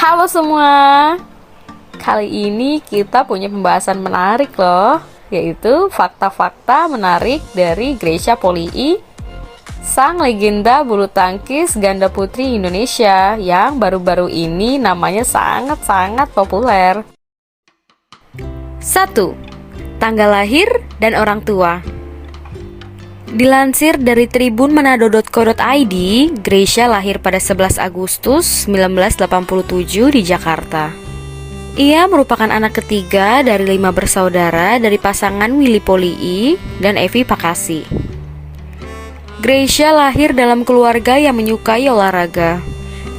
Halo semua, kali ini kita punya pembahasan menarik loh, yaitu fakta-fakta menarik dari Grecia Polii, sang legenda bulu tangkis ganda putri Indonesia yang baru-baru ini namanya sangat-sangat populer. 1. Tanggal lahir dan orang tua. Dilansir dari tribun manado.co.id, Grecia lahir pada 11 Agustus 1987 di Jakarta. Ia merupakan anak ketiga dari 5 bersaudara dari pasangan Willy Polii dan Evi Pakasi. Grecia lahir dalam keluarga yang menyukai olahraga.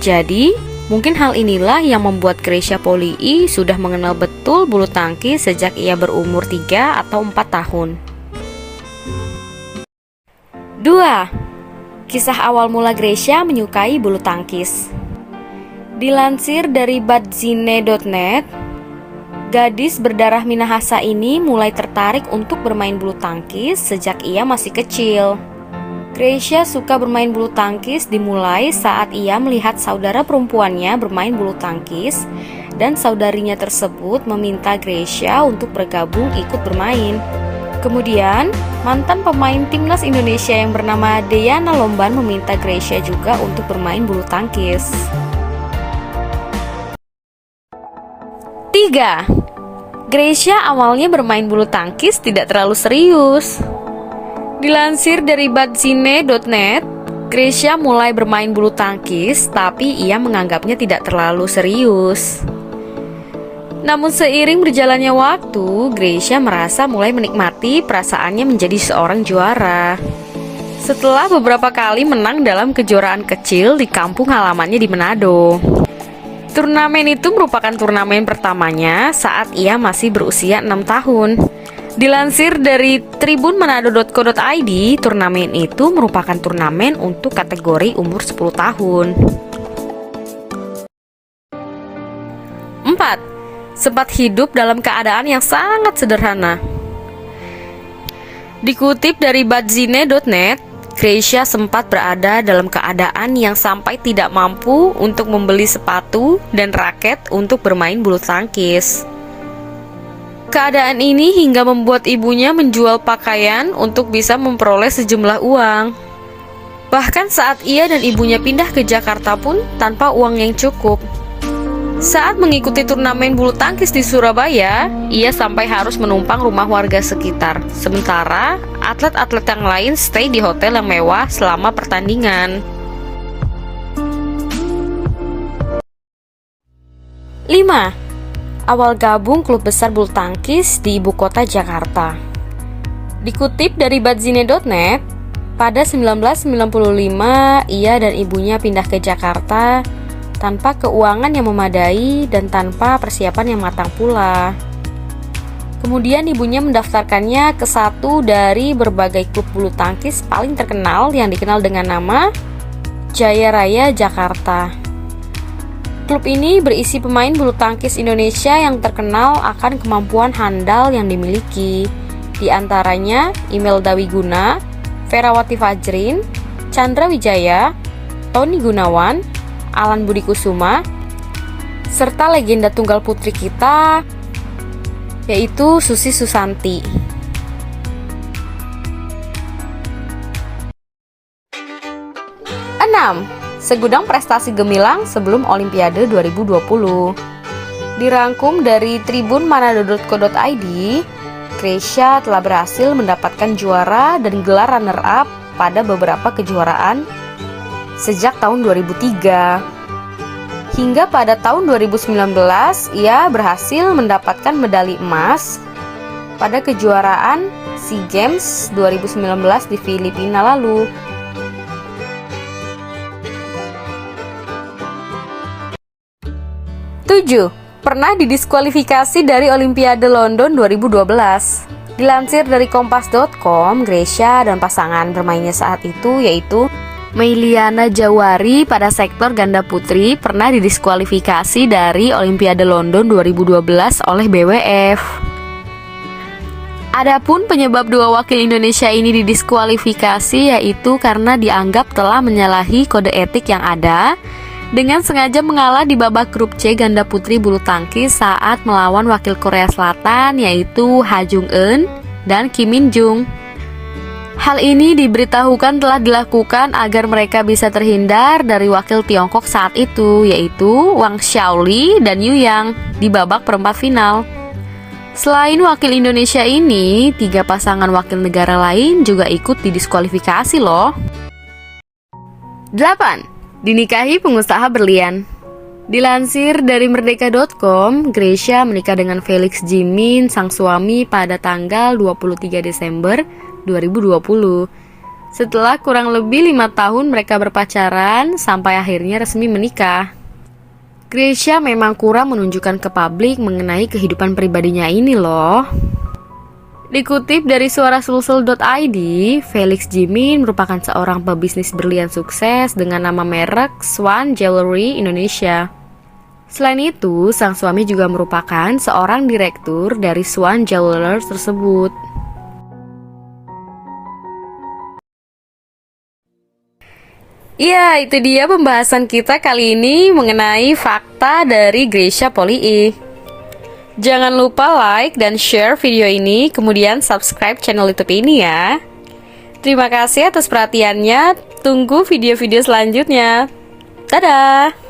Jadi, mungkin hal inilah yang membuat Grecia Polii sudah mengenal betul bulu tangkis sejak ia berumur 3 atau 4 tahun. 2. Kisah awal mula Grecia menyukai bulu tangkis. Dilansir dari badzine.net, gadis berdarah Minahasa ini mulai tertarik untuk bermain bulu tangkis sejak ia masih kecil. Grecia suka bermain bulu tangkis dimulai saat ia melihat saudara perempuannya bermain bulu tangkis dan saudarinya tersebut meminta Grecia untuk bergabung ikut bermain. Kemudian, mantan pemain timnas Indonesia yang bernama Deyana Lomban meminta Grecia juga untuk bermain bulu tangkis. 3. Grecia awalnya bermain bulu tangkis tidak terlalu serius. Dilansir dari badzine.net, Grecia mulai bermain bulu tangkis, tapi ia menganggapnya tidak terlalu serius. Namun seiring berjalannya waktu, Grecia merasa mulai menikmati perasaannya menjadi seorang juara. Setelah beberapa kali menang dalam kejuaraan kecil di kampung halamannya di Manado. Turnamen itu merupakan turnamen pertamanya saat ia masih berusia 6 tahun. Dilansir dari tribun manado.co.id, turnamen itu merupakan turnamen untuk kategori umur 10 tahun. 4. Sempat hidup dalam keadaan yang sangat sederhana. Dikutip dari badzine.net, Grecia sempat berada dalam keadaan yang sampai tidak mampu untuk membeli sepatu dan raket untuk bermain bulu tangkis. Keadaan ini hingga membuat ibunya menjual pakaian untuk bisa memperoleh sejumlah uang. Bahkan saat ia dan ibunya pindah ke Jakarta pun tanpa uang yang cukup. Saat mengikuti turnamen bulu tangkis di Surabaya, ia sampai harus menumpang rumah warga sekitar. Sementara, atlet-atlet yang lain stay di hotel yang mewah selama pertandingan. 5. Awal gabung klub besar bulu tangkis di ibu kota Jakarta. Dikutip dari badzine.net, pada 1995 ia dan ibunya pindah ke Jakarta tanpa keuangan yang memadai dan tanpa persiapan yang matang pula. Kemudian ibunya mendaftarkannya ke satu dari berbagai klub bulu tangkis paling terkenal yang dikenal dengan nama Jaya Raya Jakarta. Klub ini berisi pemain bulu tangkis Indonesia yang terkenal akan kemampuan handal yang dimiliki. Di antaranya Imelda Wiguna, Ferawati Fajrin, Chandra Wijaya, Tony Gunawan, Alan Budi Kusuma, serta legenda tunggal putri kita, yaitu Susi Susanti. 6. Segudang prestasi gemilang sebelum Olimpiade 2020. Dirangkum dari tribun manado.co.id, Grecia telah berhasil mendapatkan juara dan gelar runner-up pada beberapa kejuaraan sejak tahun 2003. Hingga pada tahun 2019, ia berhasil mendapatkan medali emas pada kejuaraan SEA Games 2019 di Filipina lalu. 7. Pernah didiskualifikasi dari Olimpiade London 2012. Dilansir dari kompas.com, Grecia dan pasangan bermainnya saat itu yaitu Meiliana Jawari pada sektor ganda putri pernah didiskualifikasi dari Olimpiade London 2012 oleh BWF. Adapun penyebab dua wakil Indonesia ini didiskualifikasi yaitu karena dianggap telah menyalahi kode etik yang ada dengan sengaja mengalah di babak grup C ganda putri bulu tangkis saat melawan wakil Korea Selatan yaitu Ha Jung Eun dan Kim Min Jung. Hal ini diberitahukan telah dilakukan agar mereka bisa terhindar dari wakil Tiongkok saat itu, yaitu Wang Xiaoli dan Yu Yang di babak perempat final. Selain wakil Indonesia ini, 3 pasangan wakil negara lain juga ikut didiskualifikasi loh. 8. Dinikahi pengusaha berlian. Dilansir dari merdeka.com, Gracia menikah dengan Felix Jimin, sang suami, pada tanggal 23 Desember 2020. Setelah kurang lebih 5 tahun mereka berpacaran sampai akhirnya resmi menikah. Gracia memang kurang menunjukkan ke publik mengenai kehidupan pribadinya ini loh. Dikutip dari suarasulsel.id, Felix Jimin merupakan seorang pebisnis berlian sukses dengan nama merek Swan Jewelry Indonesia. Selain itu, sang suami juga merupakan seorang direktur dari Swan Jewelers tersebut. Ya, itu dia pembahasan kita kali ini mengenai fakta dari Gracia Poli E. Jangan lupa like dan share video ini, kemudian subscribe channel YouTube ini ya. Terima kasih atas perhatiannya, tunggu video-video selanjutnya. Dadah!